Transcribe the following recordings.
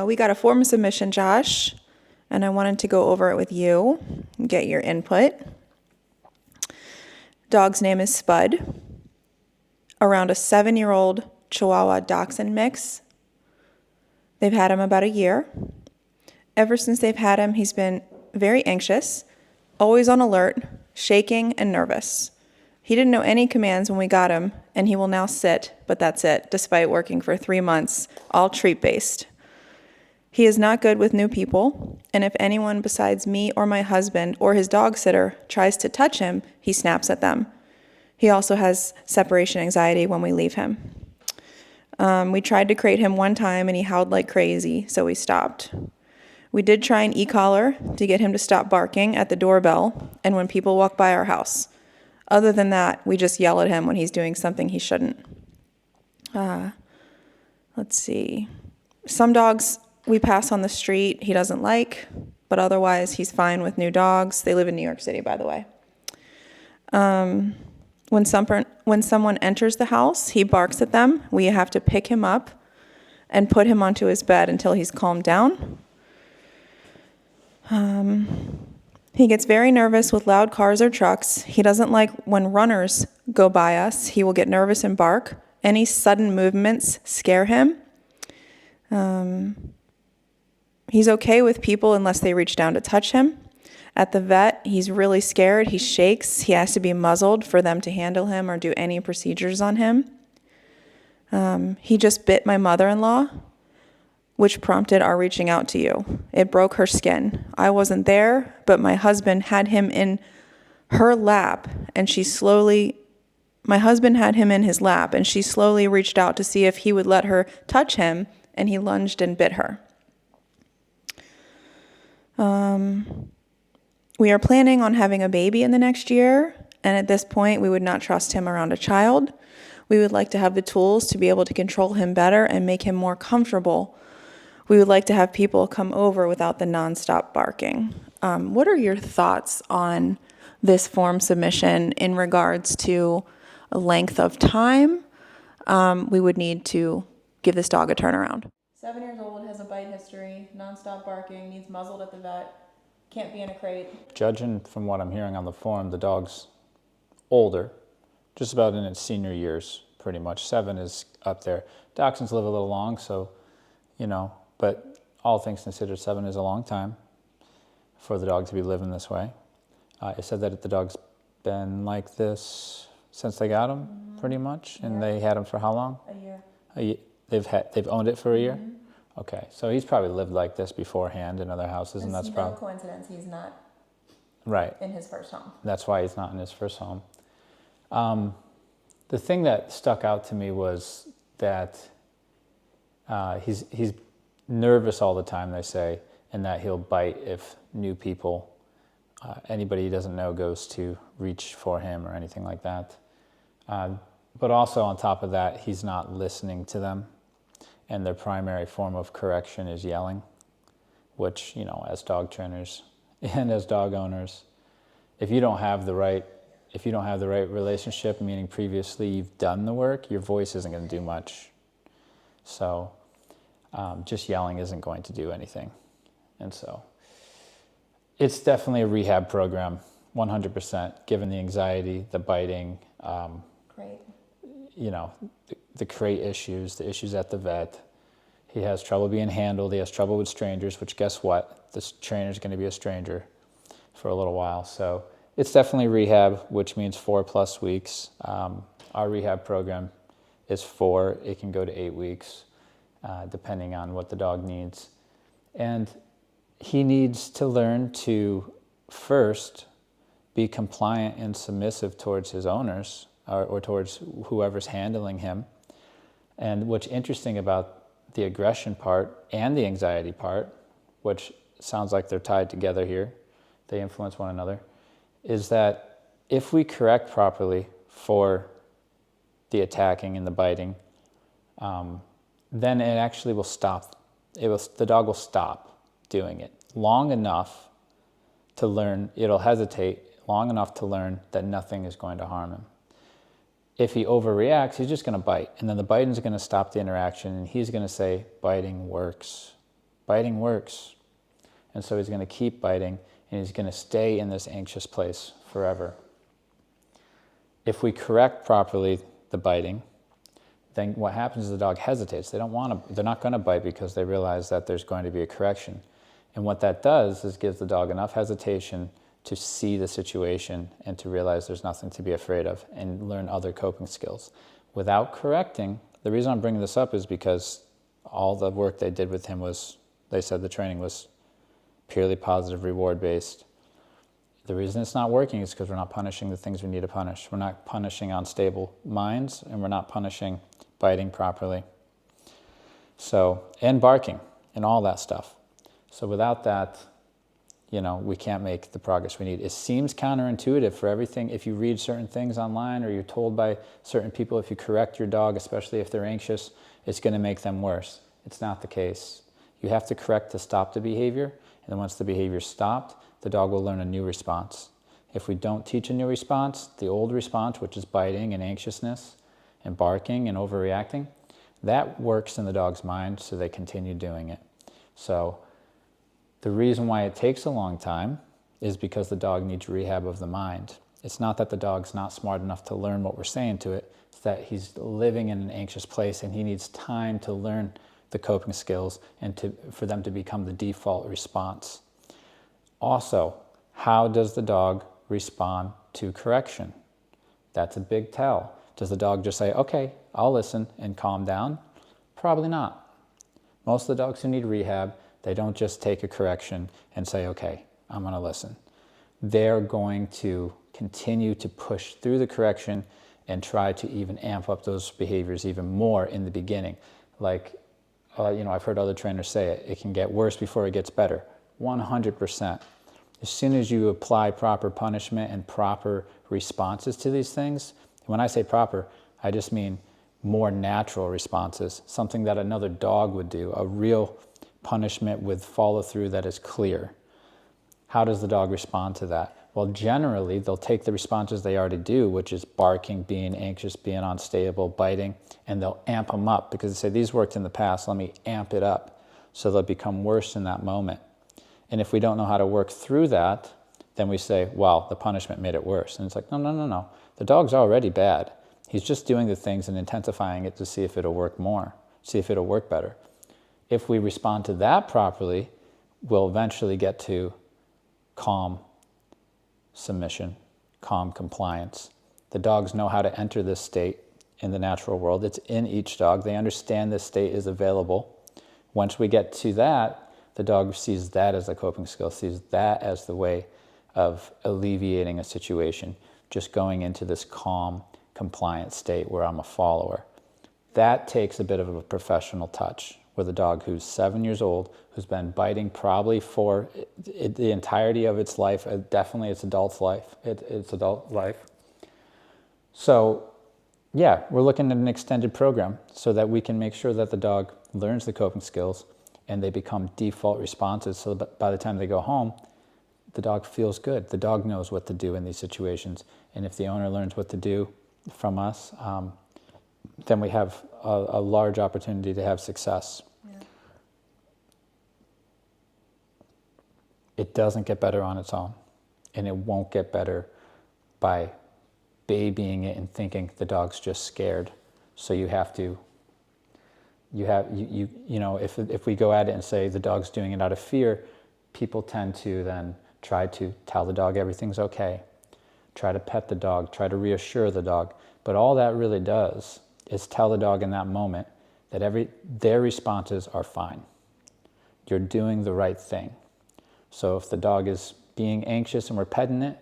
We got a form of submission, Josh, and I wanted to go over it with you and get your input. Dog's name is Spud, around a 7-year-old chihuahua Dachshund mix. They've had him about a year. Ever since they've had him, he's been very anxious, always on alert, shaking, and nervous. He didn't know any commands when we got him, and he will now sit, but that's it, despite working for 3 months, all treat-based. He is not good with new people, and if anyone besides me or my husband or his dog sitter tries to touch him, he snaps at them. He also has separation anxiety when we leave him. We tried to crate him one time, and he howled like crazy, so we stopped. We did try an e-collar to get him to stop barking at the doorbell and when people walk by our house. Other than that, we just yell at him when he's doing something he shouldn't. Let's see. Some dogs we pass on the street he doesn't like, but otherwise he's fine with new dogs. They live in New York City, by the way. When someone enters the house, he barks at them. We have to pick him up and put him onto his bed until he's calmed down. He gets very nervous with loud cars or trucks. He doesn't like when runners go by us. He will get nervous and bark. Any sudden movements scare him. He's okay with people unless they reach down to touch him. At the vet, he's really scared. He shakes. He has to be muzzled for them to handle him or do any procedures on him. He just bit my mother-in-law, which prompted our reaching out to you. It broke her skin. I wasn't there, but my husband had him in her lap, and my husband had him in his lap, and she slowly reached out to see if he would let her touch him, and he lunged and bit her. We are planning on having a baby in the next year, and at this point, we would not trust him around a child. We would like to have the tools to be able to control him better and make him more comfortable. We would like to have people come over without the nonstop barking. What are your thoughts on this form submission in regards to a length of time we would need to give this dog a turnaround? 7 years old, has a bite history, nonstop barking, needs muzzled at the vet, can't be in a crate. Judging from what I'm hearing on the form, the dog's older, just about in its senior years, pretty much. 7 is up there. Dachshunds live a little long, so, but all things considered, 7 is a long time for the dog to be living this way. It said that the dog's been like this since they got him, pretty much, and they had him for how long? A year. They've owned it for a year? Okay, so he's probably lived like this beforehand in other houses, and that's probably... It's no coincidence he's not right in his first home. That's why he's not in his first home. The thing that stuck out to me was that he's nervous all the time, they say, and that he'll bite if new people, anybody he doesn't know goes to reach for him or anything like that. But also on top of that, he's not listening to them, and their primary form of correction is yelling, which, as dog trainers and as dog owners, if you don't have the right relationship, meaning previously you've done the work, your voice isn't going to do much. So just yelling isn't going to do anything. And so it's definitely a rehab program, 100%, given the anxiety, the biting, Great. The crate issues, the issues at the vet. He has trouble being handled. He has trouble with strangers, which guess what? This trainer's going to be a stranger for a little while. So it's definitely rehab, which means 4+ weeks. Our rehab program is 4. It can go to 8 weeks, depending on what the dog needs. And he needs to learn to first be compliant and submissive towards his owners or towards whoever's handling him. And what's interesting about the aggression part and the anxiety part, which sounds like they're tied together here, they influence one another, is that if we correct properly for the attacking and the biting, then it actually will stop. The dog will stop doing it long enough to learn, it'll hesitate long enough to learn that nothing is going to harm him. If he overreacts, he's just going to bite. And then the biting is going to stop the interaction, and he's going to say, biting works. Biting works. And so he's going to keep biting, and he's going to stay in this anxious place forever. If we correct properly the biting, then what happens is the dog hesitates. They're not going to bite because they realize that there's going to be a correction. And what that does is gives the dog enough hesitation to see the situation and to realize there's nothing to be afraid of and learn other coping skills. Without correcting, the reason I'm bringing this up is because all the work they did with him was, they said the training was purely positive, reward-based. The reason it's not working is because we're not punishing the things we need to punish. We're not punishing unstable minds, and we're not punishing biting properly. So, and barking, and all that stuff. So without that, we can't make the progress we need. It seems counterintuitive for everything. If you read certain things online or you're told by certain people, if you correct your dog, especially if they're anxious, it's going to make them worse. It's not the case. You have to correct to stop the behavior, and then once the behavior's stopped, the dog will learn a new response. If we don't teach a new response, the old response, which is biting and anxiousness and barking and overreacting, that works in the dog's mind, so they continue doing it. So the reason why it takes a long time is because the dog needs rehab of the mind. It's not that the dog's not smart enough to learn what we're saying to it. It's that he's living in an anxious place and he needs time to learn the coping skills and for them to become the default response. Also, how does the dog respond to correction? That's a big tell. Does the dog just say, okay, I'll listen and calm down? Probably not. Most of the dogs who need rehab, they don't just take a correction and say, okay, I'm going to listen. They're going to continue to push through the correction and try to even amp up those behaviors even more in the beginning. Like, I've heard other trainers say it can get worse before it gets better. 100%. As soon as you apply proper punishment and proper responses to these things, when I say proper, I just mean more natural responses, something that another dog would do, a real punishment with follow-through that is clear. How does the dog respond to that? Well, generally, they'll take the responses they already do, which is barking, being anxious, being unstable, biting, and they'll amp them up because they say, these worked in the past, let me amp it up. So they'll become worse in that moment. And if we don't know how to work through that, then we say, well, the punishment made it worse. And it's like, no. The dog's already bad. He's just doing the things and intensifying it to see if it'll work more, see if it'll work better. If we respond to that properly, we'll eventually get to calm submission, calm compliance. The dogs know how to enter this state in the natural world. It's in each dog. They understand this state is available. Once we get to that, the dog sees that as a coping skill, sees that as the way of alleviating a situation, just going into this calm, compliant state where I'm a follower. That takes a bit of a professional touch with a dog who's 7 years old, who's been biting probably for the entirety of its life, definitely its adult life. So, yeah, we're looking at an extended program so that we can make sure that the dog learns the coping skills and they become default responses, so that by the time they go home, the dog feels good. The dog knows what to do in these situations. And if the owner learns what to do from us, then we have a large opportunity to have success. Yeah. It doesn't get better on its own, and it won't get better by babying it and thinking the dog's just scared. So you have to, if we go at it and say the dog's doing it out of fear, people tend to then try to tell the dog everything's okay, try to pet the dog, try to reassure the dog. But all that really does is tell the dog in that moment that their responses are fine. You're doing the right thing. So if the dog is being anxious and we're petting it,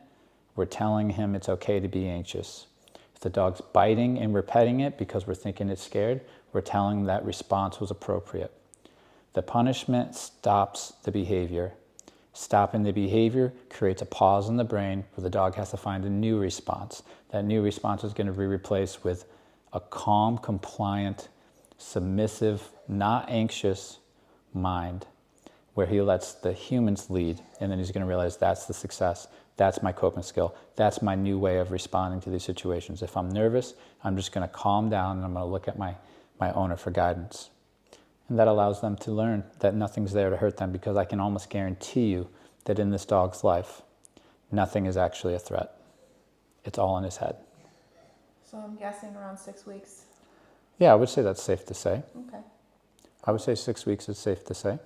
we're telling him it's okay to be anxious. If the dog's biting and we're petting it because we're thinking it's scared, we're telling them that response was appropriate. The punishment stops the behavior. Stopping the behavior creates a pause in the brain where the dog has to find a new response. That new response is going to be replaced with a calm, compliant, submissive, not anxious mind where he lets the humans lead, and then he's going to realize that's the success. That's my coping skill. That's my new way of responding to these situations. If I'm nervous, I'm just going to calm down and I'm going to look at my owner for guidance. And that allows them to learn that nothing's there to hurt them, because I can almost guarantee you that in this dog's life, nothing is actually a threat. It's all in his head. So I'm guessing around 6 weeks. Yeah, I would say that's safe to say. Okay. I would say 6 weeks is safe to say.